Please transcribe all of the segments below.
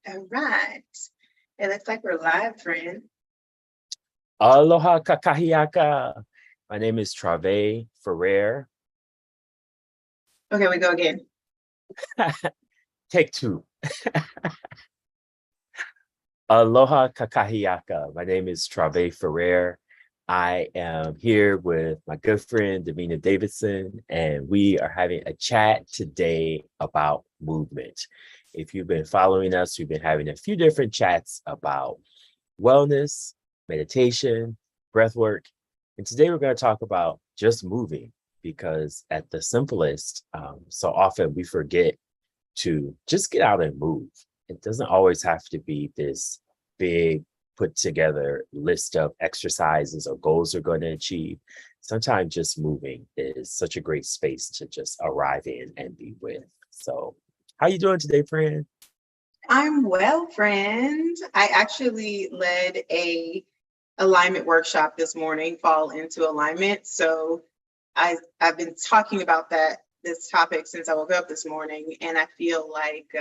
All right. It looks like we're live, friend. Aloha kakahiaka. My name is Trahvae Freraire. Okay, we go again. Take two. Aloha kakahiaka. My name is Trahvae Freraire. I am here with my good friend Davina Davidson, and we are having a chat today about movement. If you've been following us, we've been having a few different chats about wellness, meditation, breath work. And today we're going to talk about just moving because at the simplest, so often we forget to just get out and move. It doesn't always have to be this big put together list of exercises or goals we're going to achieve. Sometimes just moving is such a great space to just arrive in and be with. So how you doing today, friend? I'm well, friend. I actually led a alignment workshop this morning, fall into alignment. So I've been talking about this topic since I woke up this morning, and I feel like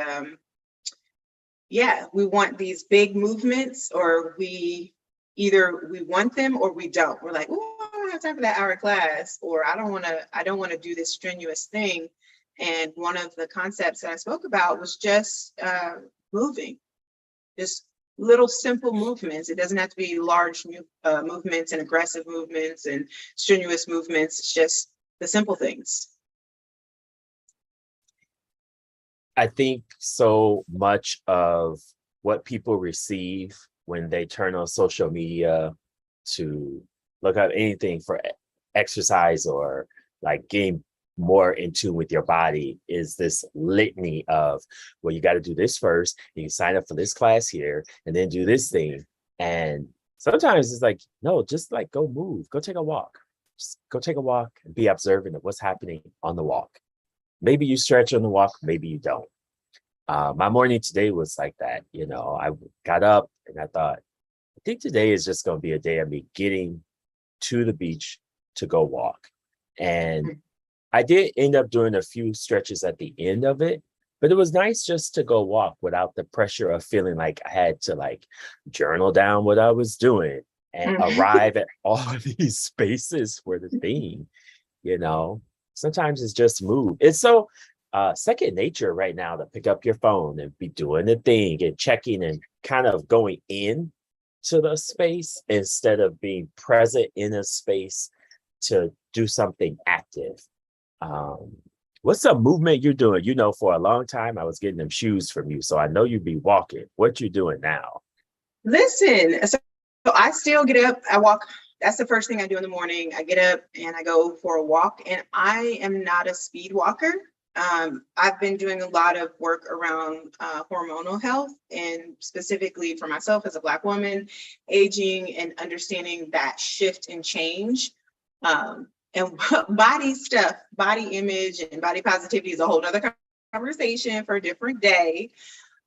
we want these big movements, or we want them or we don't. We're like, oh, I don't have time for that hour class, or I don't want to do this strenuous thing. And one of the concepts that I spoke about was just moving, just little simple movements. It doesn't have to be large movements and aggressive movements and strenuous movements. It's just the simple things. I think so much of what people receive when they turn on social media to look up anything for exercise or like getting more in tune with your body is this litany of, well, you got to do this first, and you sign up for this class here, and then do this thing. And sometimes it's like, no, just like go move, go take a walk. Just go take a walk and be observant of what's happening on the walk. Maybe you stretch on the walk, maybe you don't. My morning today was like that. I got up and I thought, I think today is just going to be a day of me getting to the beach to go walk. And I did end up doing a few stretches at the end of it, but it was nice just to go walk without the pressure of feeling like I had to like journal down what I was doing and arrive at all of these spaces for the thing. Sometimes it's just move. It's so second nature right now to pick up your phone and be doing the thing and checking and kind of going in to the space instead of being present in a space to do something active. What's the movement you're doing? For a long time, I was getting them shoes from you, so I know you'd be walking. What you doing now? Listen, so I still get up, I walk. That's the first thing I do in the morning. I get up and I go for a walk, and I am not a speed walker. I've been doing a lot of work around hormonal health, and specifically for myself as a Black woman, aging and understanding that shift and change. And body stuff, body image and body positivity is a whole other conversation for a different day.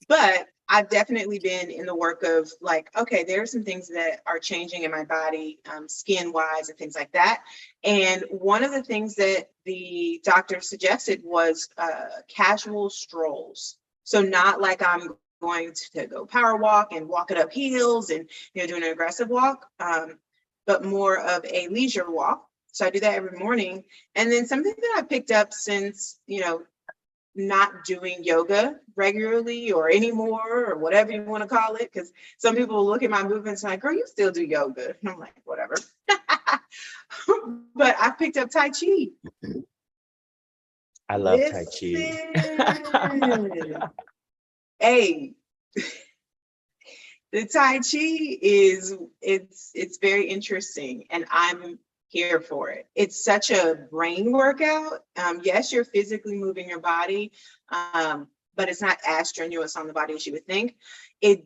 But I've definitely been in the work of like, okay, there are some things that are changing in my body, skin wise and things like that. And one of the things that the doctor suggested was casual strolls. So not like I'm going to go power walk and walk it up hills and, doing an aggressive walk, but more of a leisure walk. So I do that every morning. And then something that I picked up since, not doing yoga regularly or anymore, or whatever you want to call it, because some people will look at my movements like, girl, you still do yoga. And I'm like, whatever. But I picked up Tai Chi. I love Tai Chi. Hey, the Tai Chi it's very interesting, and I'm here for it. It's such a brain workout. Yes, you're physically moving your body, but it's not as strenuous on the body as you would think. It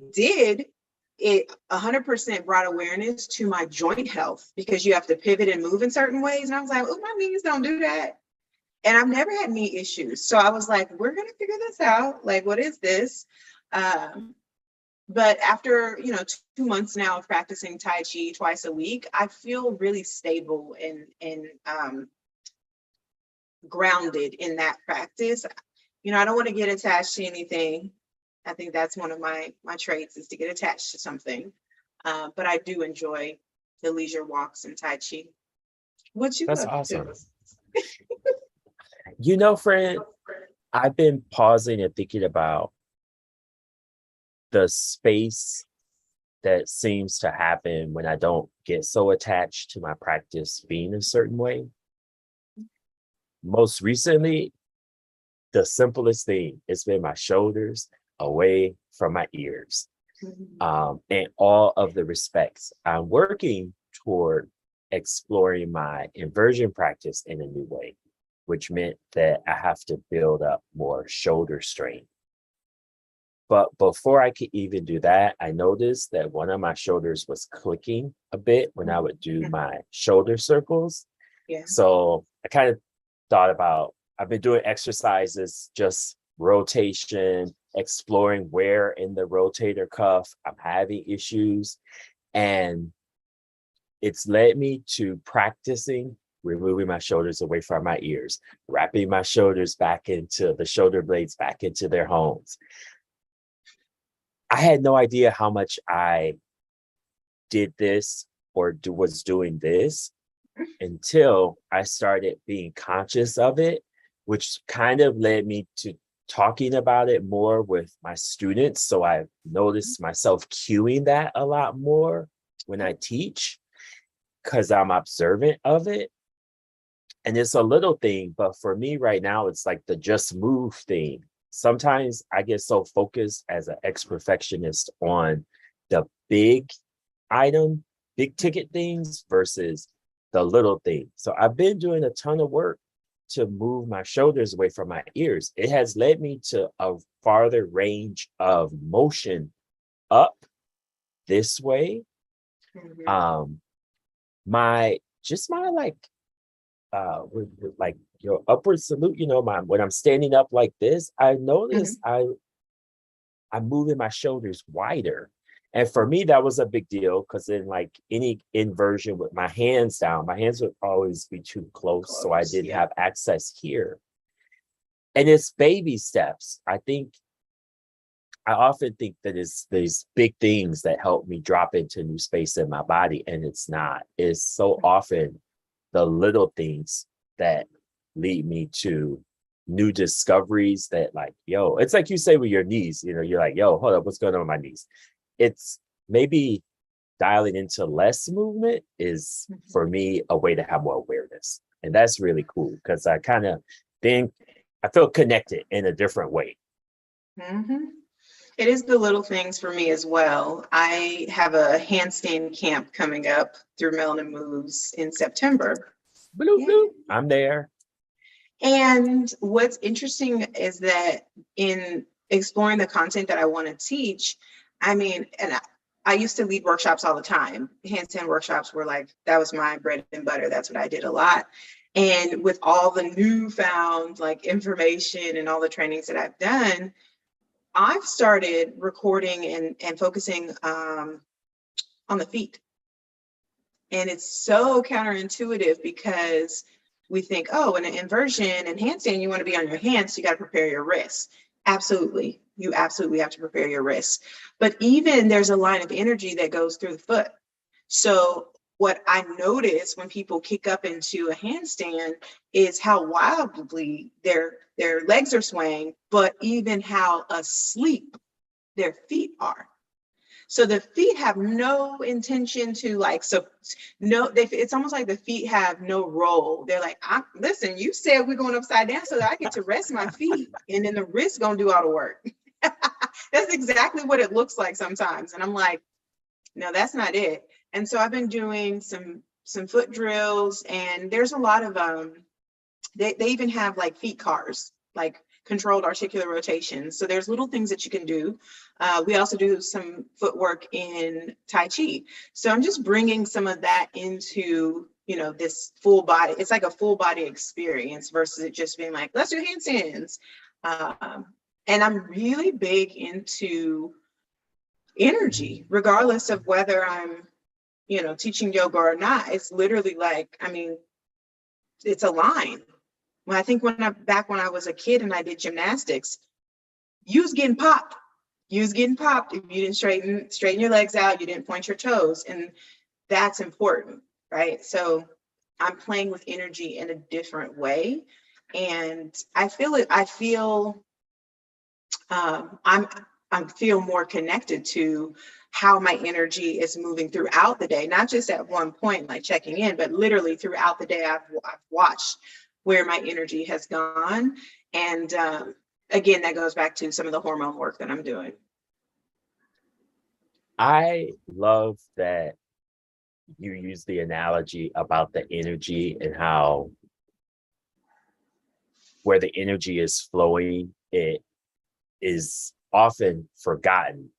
100% brought awareness to my joint health, because you have to pivot and move in certain ways. And I was like, oh, my knees don't do that. And I've never had knee issues. So I was like, we're going to figure this out. Like, what is this? But after, 2 months now of practicing Tai Chi twice a week, I feel really stable and grounded in that practice. I don't want to get attached to anything. I think that's one of my traits, is to get attached to something. But I do enjoy the leisure walks and Tai Chi. What you That's up to? awesome. Friend, I've been pausing and thinking about the space that seems to happen when I don't get so attached to my practice being a certain way. Most recently, the simplest thing has been my shoulders away from my ears. In all of the respects, I'm working toward exploring my inversion practice in a new way, which meant that I have to build up more shoulder strength. But before I could even do that, I noticed that one of my shoulders was clicking a bit when I would do my shoulder circles. Yeah. So I kind of thought about, I've been doing exercises, just rotation, exploring where in the rotator cuff I'm having issues. And it's led me to practicing removing my shoulders away from my ears, wrapping my shoulders back into the shoulder blades, back into their homes. I had no idea how much I did this or was doing this until I started being conscious of it, which kind of led me to talking about it more with my students. So I noticed myself cueing that a lot more when I teach, because I'm observant of it. And it's a little thing, but for me right now, it's like the just move thing. Sometimes I get so focused as an ex-perfectionist on the big item, big ticket things versus the little thing. So I've been doing a ton of work to move my shoulders away from my ears. It has led me to a farther range of motion up this way. My like your upward salute, when I'm standing up like this, I notice I'm moving my shoulders wider. And for me, that was a big deal, because in like any inversion with my hands down, my hands would always be too close. So I didn't have access here. And it's baby steps. I often think that it's these big things that help me drop into new space in my body. And it's not. It's so often the little things that lead me to new discoveries that, like, it's like you say with your knees, you're like, hold up, what's going on with my knees? It's maybe dialing into less movement is, for me, a way to have more awareness. And that's really cool, because I kind of think I feel connected in a different way. It is the little things for me as well. I have a handstand camp coming up through Melanin Moves in September. Bloop, bloop. I'm there. And what's interesting is that in exploring the content that I want to teach, I used to lead workshops all the time. Handstand workshops were like, that was my bread and butter. That's what I did a lot. And with all the newfound like information and all the trainings that I've done, I've started recording and focusing on the feet. And it's so counterintuitive, because we think, in an inversion and handstand, you want to be on your hands, so you got to prepare your wrists. Absolutely. You absolutely have to prepare your wrists. But even there's a line of energy that goes through the foot. So what I notice when people kick up into a handstand is how wildly their legs are swaying, but even how asleep their feet are. So the feet have no intention to it's almost like the feet have no role. They're like, listen, you said we're going upside down so that I get to rest my feet, and then the wrist gonna do all the work. That's exactly what it looks like sometimes. And I'm like, no, that's not it. And so I've been doing some foot drills, and there's a lot of they even have like feet cars, like controlled articular rotation. So there's little things that you can do. We also do some footwork in Tai Chi. So I'm just bringing some of that into, this full body. It's like a full body experience versus it just being like, let's do handstands. And I'm really big into energy, regardless of whether I'm, teaching yoga or not. It's literally like, it's a line. When I think when I was a kid and I did gymnastics, you was getting popped you was getting popped if you didn't straighten your legs out, you didn't point your toes. And that's important, right? So I'm playing with energy in a different way. And I feel I feel more connected to how my energy is moving throughout the day, not just at one point, like checking in, but literally throughout the day. I've watched where my energy has gone. And again, that goes back to some of the hormone work that I'm doing. I love that you use the analogy about the energy and how where the energy is flowing, it is often forgotten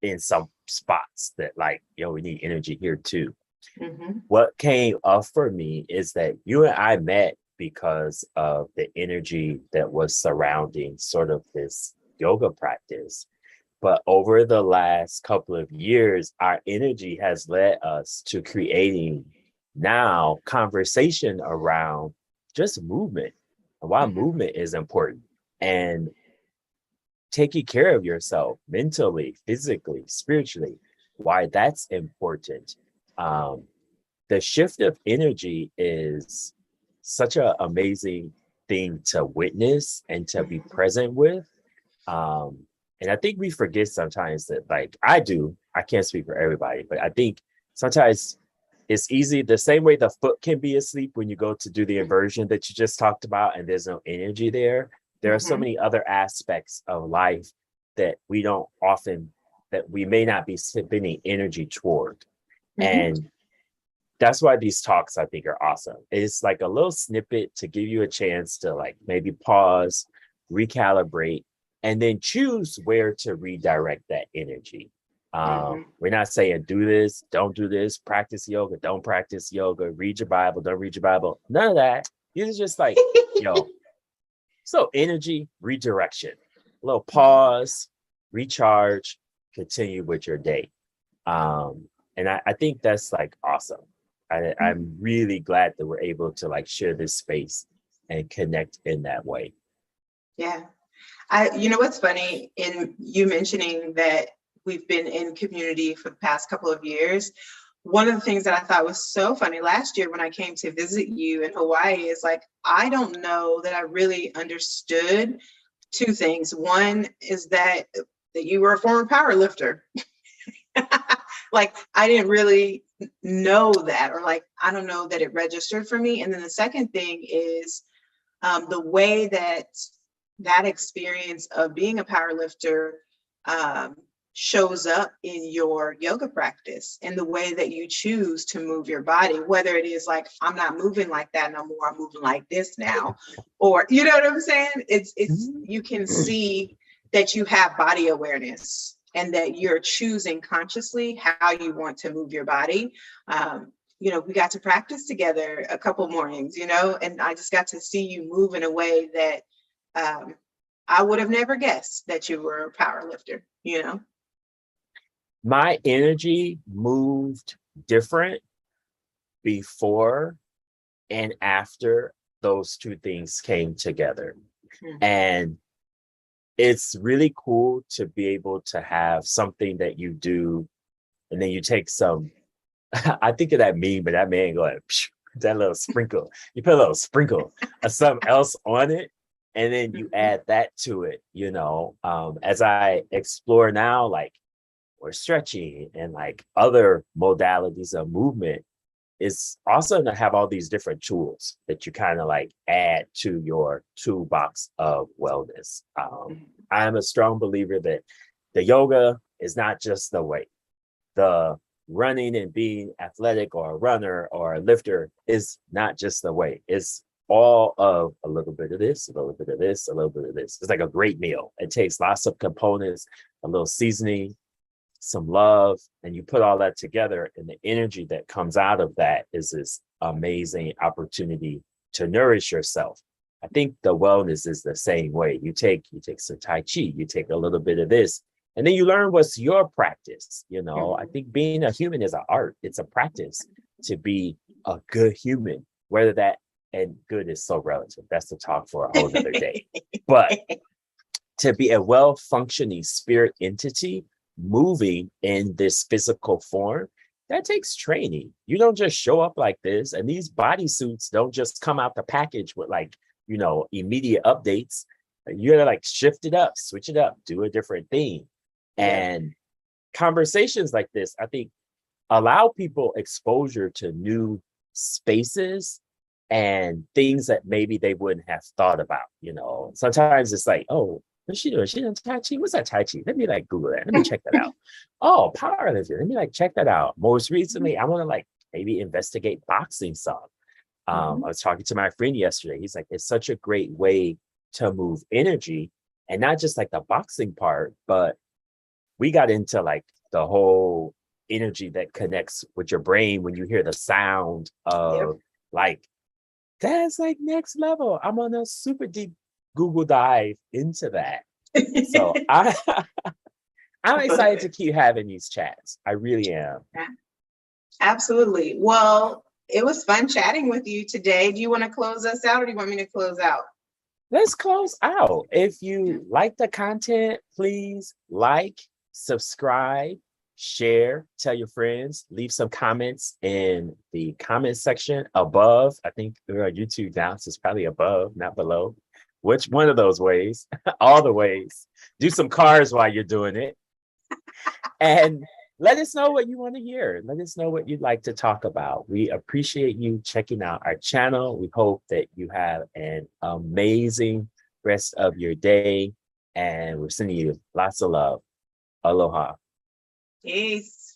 in some spots that, like, we need energy here too. Mm-hmm. What came up for me is that you and I met because of the energy that was surrounding sort of this yoga practice. But over the last couple of years, our energy has led us to creating now conversation around just movement and why movement is important, and taking care of yourself mentally, physically, spiritually, why that's important. The shift of energy is such an amazing thing to witness and to be present with. And I think we forget sometimes that, like, I can't speak for everybody, but I think sometimes it's easy, the same way the foot can be asleep when you go to do the inversion that you just talked about and there's no energy there. There are so many other aspects of life that we don't often, that we may not be spending energy toward. And that's why these talks, I think, are awesome. It's like a little snippet to give you a chance to, like, maybe pause, recalibrate, and then choose where to redirect that energy. We're not saying do this, don't do this, practice yoga, don't practice yoga, read your Bible, don't read your Bible. None of that. It's just like, so energy redirection, a little pause, recharge, continue with your day. And I think that's, like, awesome. I'm really glad that we're able to, like, share this space and connect in that way. Yeah. You know what's funny, in you mentioning that we've been in community for the past couple of years, one of the things that I thought was so funny last year when I came to visit you in Hawaii is, like, I don't know that I really understood two things. One is that you were a former power lifter. Like, I didn't really know that, or, like, I don't know that it registered for me. And then the second thing is the way that experience of being a power lifter shows up in your yoga practice and the way that you choose to move your body, whether it is like, I'm not moving like that no more, I'm moving like this now, or, you know what I'm saying? It's you can see that you have body awareness and that you're choosing consciously how you want to move your body. We got to practice together a couple mornings, and I just got to see you move in a way that I would have never guessed that you were a power lifter, My energy moved different before and after those two things came together. And it's really cool to be able to have something that you do, and then you take some, I think of that meme, but that man going, that little sprinkle, you put a little sprinkle of something else on it, and then you add that to it, as I explore now, like, or stretching and, like, other modalities of movement, it's awesome to have all these different tools that you kind of, like, add to your toolbox of wellness. I'm a strong believer that the yoga is not just the weight. The running and being athletic, or a runner or a lifter, is not just the way. It's all of a little bit of this, a little bit of this, a little bit of this. It's like a great meal. It takes lots of components, a little seasoning, some love, and you put all that together, and the energy that comes out of that is this amazing opportunity to nourish yourself. I think the wellness is the same way. You take some Tai Chi, you take a little bit of this, and then you learn what's your practice. I think being a human is an art. It's a practice to be a good human, whether that, and good is so relative. That's the talk for a whole nother day. But to be a well-functioning spirit entity moving in this physical form, that takes training. You don't just show up like this, and these bodysuits don't just come out the package with like, immediate updates. You gotta like shift it up, switch it up, do a different thing. Yeah. And conversations like this, I think, allow people exposure to new spaces and things that maybe they wouldn't have thought about. Sometimes it's like, oh, what's she doing? She doing Tai Chi? What's that Tai Chi? Let me like Google that. Let me check that out. Oh, powerlifting. Let me like check that out. Most recently, I want to like maybe investigate boxing some. I was talking to my friend yesterday. He's like, it's such a great way to move energy, and not just like the boxing part, but we got into like the whole energy that connects with your brain when you hear the sound of like, that's like next level. I'm on a super deep Google dive into that. So I'm excited to keep having these chats. I really am. Absolutely. Well, it was fun chatting with you today. Do you want to close us out, or do you want me to close out? Let's close out. If you like the content, please like, subscribe, share, tell your friends, leave some comments in the comment section above. I think we're on YouTube now, so it's probably above, not below. Which one of those ways? All the ways. Do some cars while you're doing it. And let us know what you want to hear. Let us know what you'd like to talk about. We appreciate you checking out our channel. We hope that you have an amazing rest of your day. And we're sending you lots of love. Aloha. Peace.